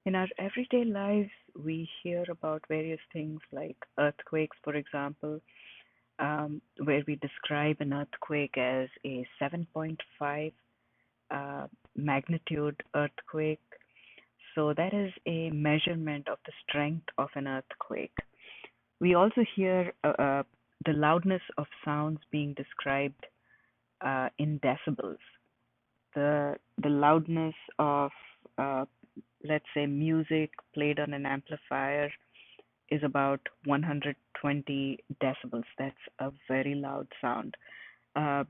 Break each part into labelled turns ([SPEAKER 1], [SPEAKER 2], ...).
[SPEAKER 1] In our everyday lives, we hear about various things like earthquakes, for example, where we describe an earthquake as a 7.5 uh, magnitude earthquake. So that is a measurement of the strength of an earthquake. We also hear the loudness of sounds being described in decibels. The loudness of uh, let's say music played on an amplifier is about 120 decibels. That's a very loud sound. Uh,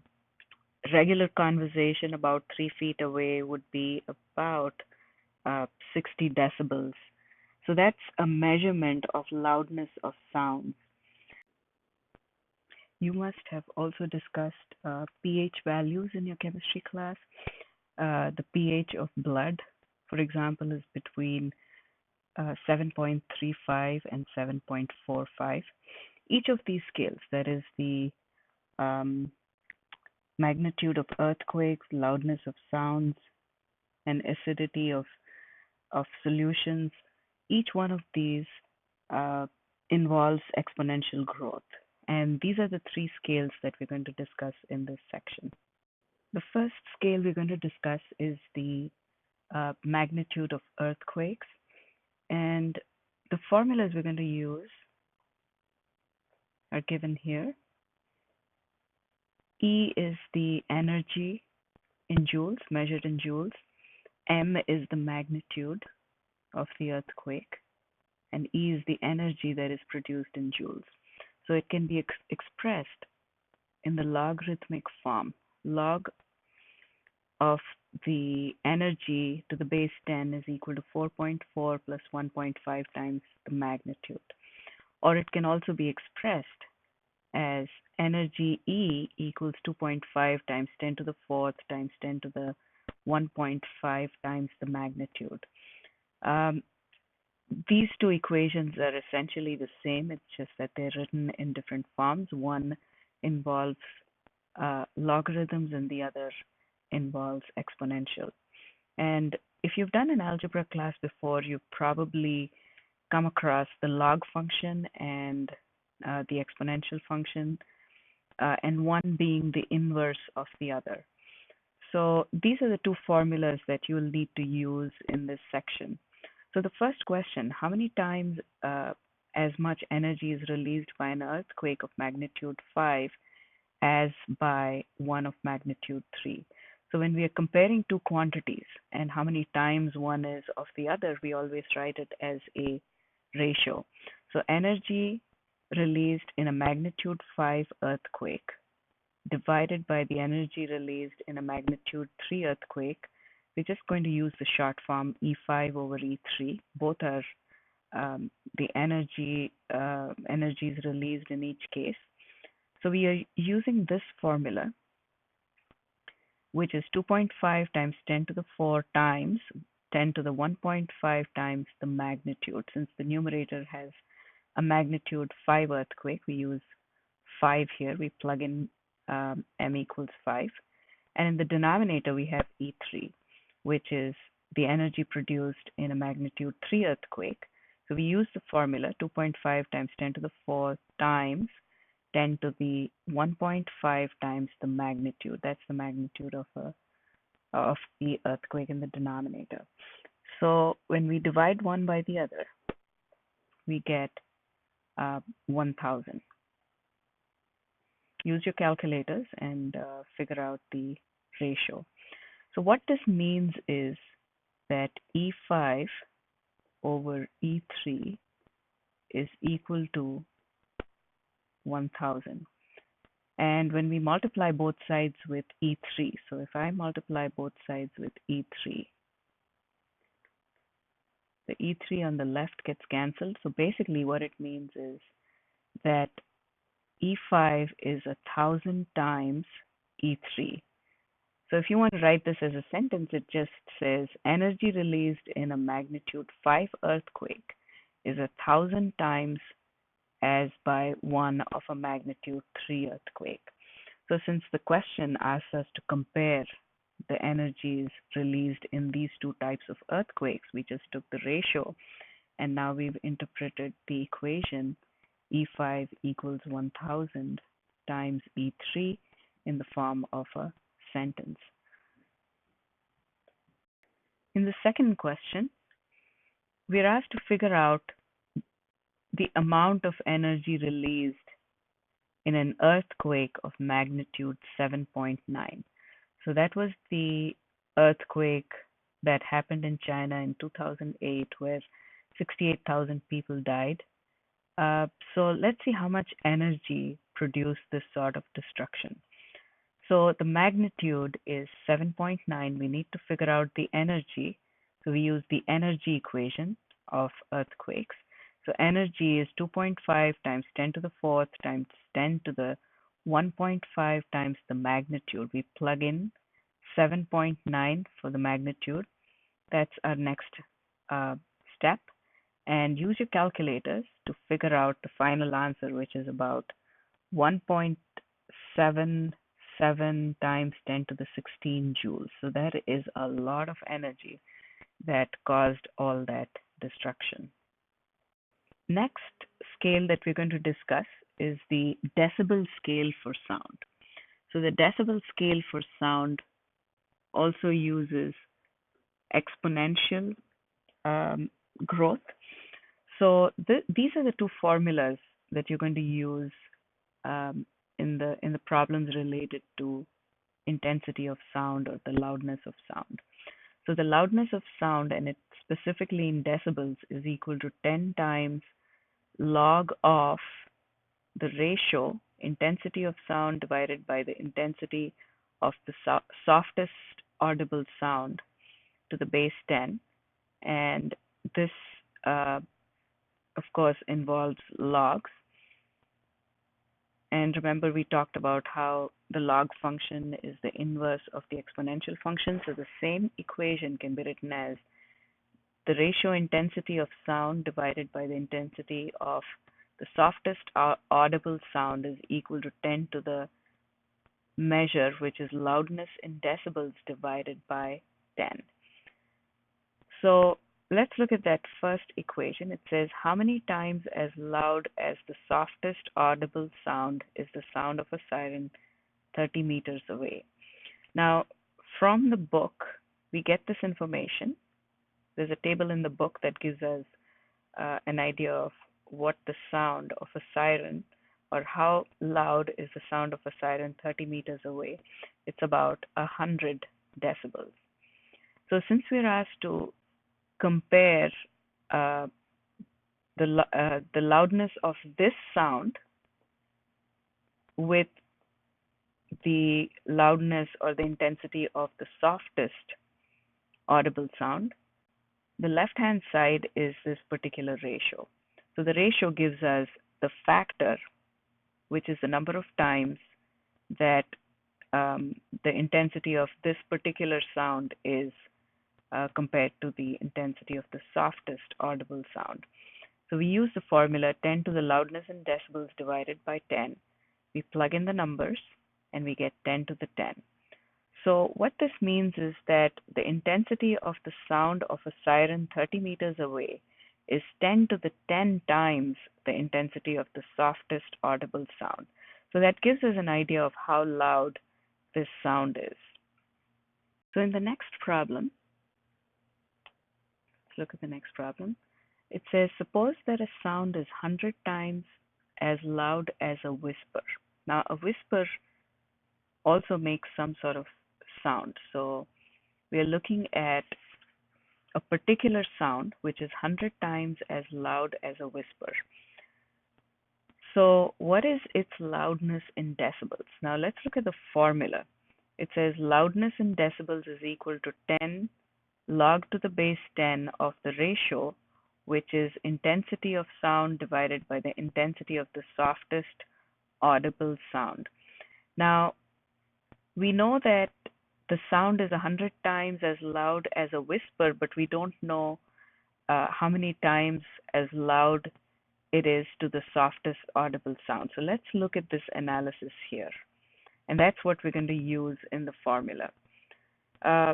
[SPEAKER 1] Regular conversation about 3 feet away would be about 60 decibels. So that's a measurement of loudness of sounds. You must have also discussed pH values in your chemistry class. The pH of blood, for example, is between 7.35 and 7.45. Each of these scales, that is the um, magnitude of earthquakes, loudness of sounds, and acidity of solutions, each one of these uh, involves exponential growth. And these are the three scales that we're going to discuss in this section. The first scale we're going to discuss is the magnitude of earthquakes. And the formulas we're going to use are given here. E is the energy in joules, measured in joules. M is the magnitude of the earthquake, and E is the energy that is produced in joules. So it can be expressed in the logarithmic form. Log of the energy to the base 10 is equal to 4.4 plus 1.5 times the magnitude. Or it can also be expressed as energy E equals 2.5 times 10 to the fourth times 10 to the 1.5 times the magnitude. Um, these two equations are essentially the same. It's just that they're written in different forms. One involves logarithms and the other involves exponential. And if you've done an algebra class before, you've probably come across the log function and the exponential function, and one being the inverse of the other. So these are the two formulas that you will need to use in this section. So the first question, how many times as much energy is released by an earthquake of magnitude 5 as by one of magnitude 3? So when we are comparing two quantities and how many times one is of the other, we always write it as a ratio. So energy released in a magnitude 5 earthquake divided by the energy released in a magnitude 3 earthquake. We're just going to use the short form E5 over E3. Both are the energies released in each case. So we are using this formula, which is 2.5 times 10 to the 4 times 10 to the 1.5 times the magnitude. Since the numerator has a magnitude 5 earthquake, we use 5 here. We plug in m equals 5. And in the denominator, we have E3, which is the energy produced in a magnitude 3 earthquake. So we use the formula 2.5 times 10 to the 4 times 10 to the 1.5 times the magnitude. That's the magnitude of the earthquake in the denominator. So when we divide one by the other, we get 1,000. Use your calculators and figure out the ratio. So what this means is that E5 over E3 is equal to 1,000. And when we multiply both sides with E3, so if I multiply both sides with E3, the E3 on the left gets cancelled. So basically what it means is that E5 is 1,000 times E3. So if you want to write this as a sentence, it just says energy released in a magnitude 5 earthquake is 1,000 times as by one of a magnitude 3 earthquake. So since the question asks us to compare the energy is released in these two types of earthquakes. We just took the ratio and now we've interpreted the equation E5 equals 1000 times E3 in the form of a sentence. In the second question, we're asked to figure out the amount of energy released in an earthquake of magnitude 7.9. So that was the earthquake that happened in China in 2008, where 68,000 people died. So let's see how much energy produced this sort of destruction. So the magnitude is 7.9. We need to figure out the energy. So we use the energy equation of earthquakes. So energy is 2.5 times 10 to the fourth times 10 to the 1.5 times the magnitude. We plug in 7.9 for the magnitude. That's our next step. And use your calculators to figure out the final answer, which is about 1.77 times 10 to the 16 joules. So that is a lot of energy that caused all that destruction. Next scale that we're going to discuss is the decibel scale for sound. So the decibel scale for sound also uses exponential growth. So these are the two formulas that you're going to use in the problems related to intensity of sound or the loudness of sound. So the loudness of sound, and it specifically in decibels, is equal to 10 times log of the ratio intensity of sound divided by the intensity of the softest audible sound to the base 10. And this, of course, involves logs. And remember, we talked about how the log function is the inverse of the exponential function. So the same equation can be written as the ratio intensity of sound divided by the intensity of the softest audible sound is equal to 10 to the measure, which is loudness in decibels divided by 10. So let's look at that first equation. It says how many times as loud as the softest audible sound is the sound of a siren 30 meters away. Now, from the book, we get this information. There's a table in the book that gives us an idea of what the sound of a siren, or how loud is the sound of a siren 30 meters away. It's about 100 decibels. So since we're asked to compare the loudness of this sound with the loudness or the intensity of the softest audible sound, the left-hand side is this particular ratio. So the ratio gives us the factor, which is the number of times that the intensity of this particular sound is compared to the intensity of the softest audible sound. So we use the formula 10 to the loudness in decibels divided by 10. We plug in the numbers and we get 10 to the 10. So what this means is that the intensity of the sound of a siren 30 meters away is 10 to the 10 times the intensity of the softest audible sound. So that gives us an idea of how loud this sound is. So in the next problem, let's look at the next problem. It says, suppose that a sound is 100 times as loud as a whisper. Now, a whisper also makes some sort of sound. So we are looking at a particular sound which is 100 times as loud as a whisper. So what is its loudness in decibels? Now let's look at the formula. It says loudness in decibels is equal to 10 log to the base 10 of the ratio, which is intensity of sound divided by the intensity of the softest audible sound. Now, we know that the sound is 100 times as loud as a whisper, but we don't know how many times as loud it is to the softest audible sound. So let's look at this analysis here. And that's what we're going to use in the formula. Uh,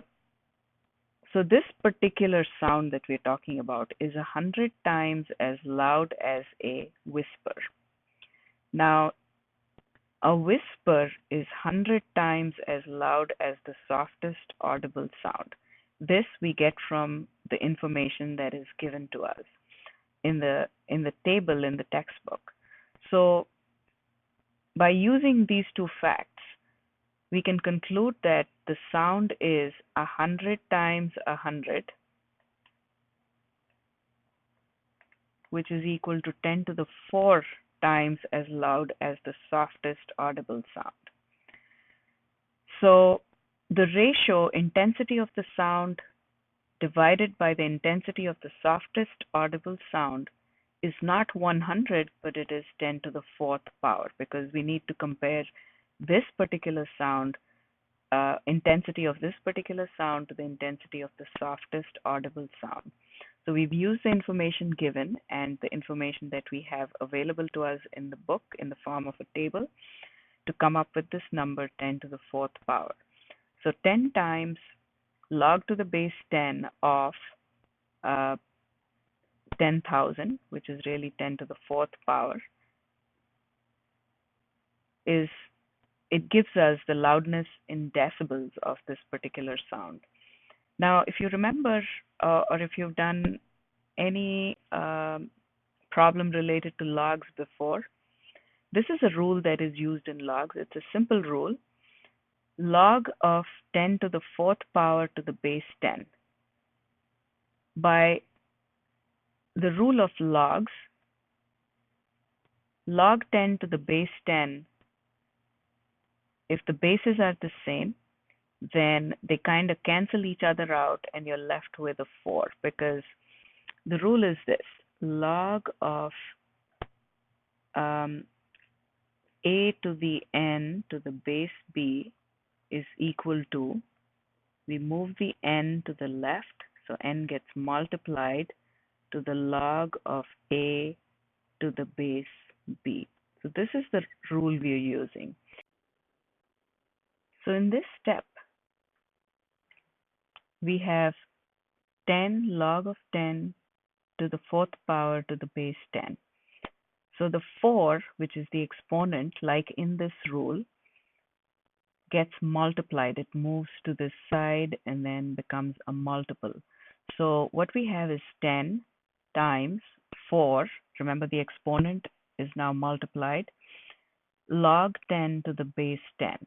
[SPEAKER 1] so this particular sound that we're talking about is 100 times as loud as a whisper. Now, a whisper is 100 times as loud as the softest audible sound. This we get from the information that is given to us in the table in the textbook. So by using these two facts, we can conclude that the sound is 100 times 100, which is equal to 10 to the 4 times as loud as the softest audible sound. So the ratio intensity of the sound divided by the intensity of the softest audible sound is not 100, but it is 10 to the fourth power, because we need to compare this particular sound, intensity of this particular sound to the intensity of the softest audible sound. So we've used the information given and the information that we have available to us in the book in the form of a table to come up with this number 10 to the fourth power. So 10 times log to the base 10 of 10,000, which is really 10 to the fourth power, is it gives us the loudness in decibels of this particular sound. Now, if you remember, or if you've done any problem related to logs before, this is a rule that is used in logs. It's a simple rule. Log of 10 to the fourth power to the base 10. By the rule of logs, log 10 to the base 10, if the bases are the same, then they kind of cancel each other out and you're left with a 4, because the rule is this: log of a to the n to the base b is equal to, we move the n to the left, so n gets multiplied to the log of a to the base b. So this is the rule we are using. So in this step, we have 10 log of 10 to the fourth power to the base 10. So the 4, which is the exponent, like in this rule, gets multiplied. It moves to this side and then becomes a multiple. So what we have is 10 times 4. Remember, the exponent is now multiplied. Log 10 to the base 10.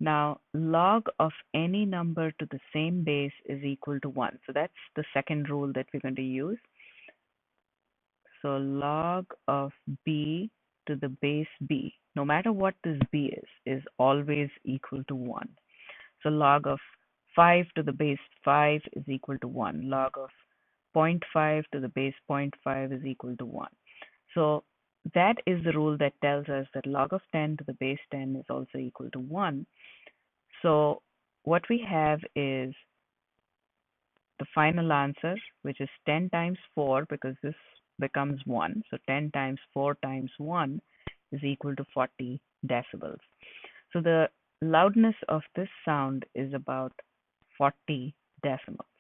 [SPEAKER 1] Now, log of any number to the same base is equal to 1. So that's the second rule that we're going to use. So log of b to the base b, no matter what this b is always equal to 1. So log of 5 to the base 5 is equal to 1. Log of 0.5 to the base 0.5 is equal to 1. So that is the rule that tells us that log of 10 to the base 10 is also equal to 1. So what we have is the final answer, which is 10 times 4, because this becomes 1. So 10 times 4 times 1 is equal to 40 decibels. So the loudness of this sound is about 40 decibels.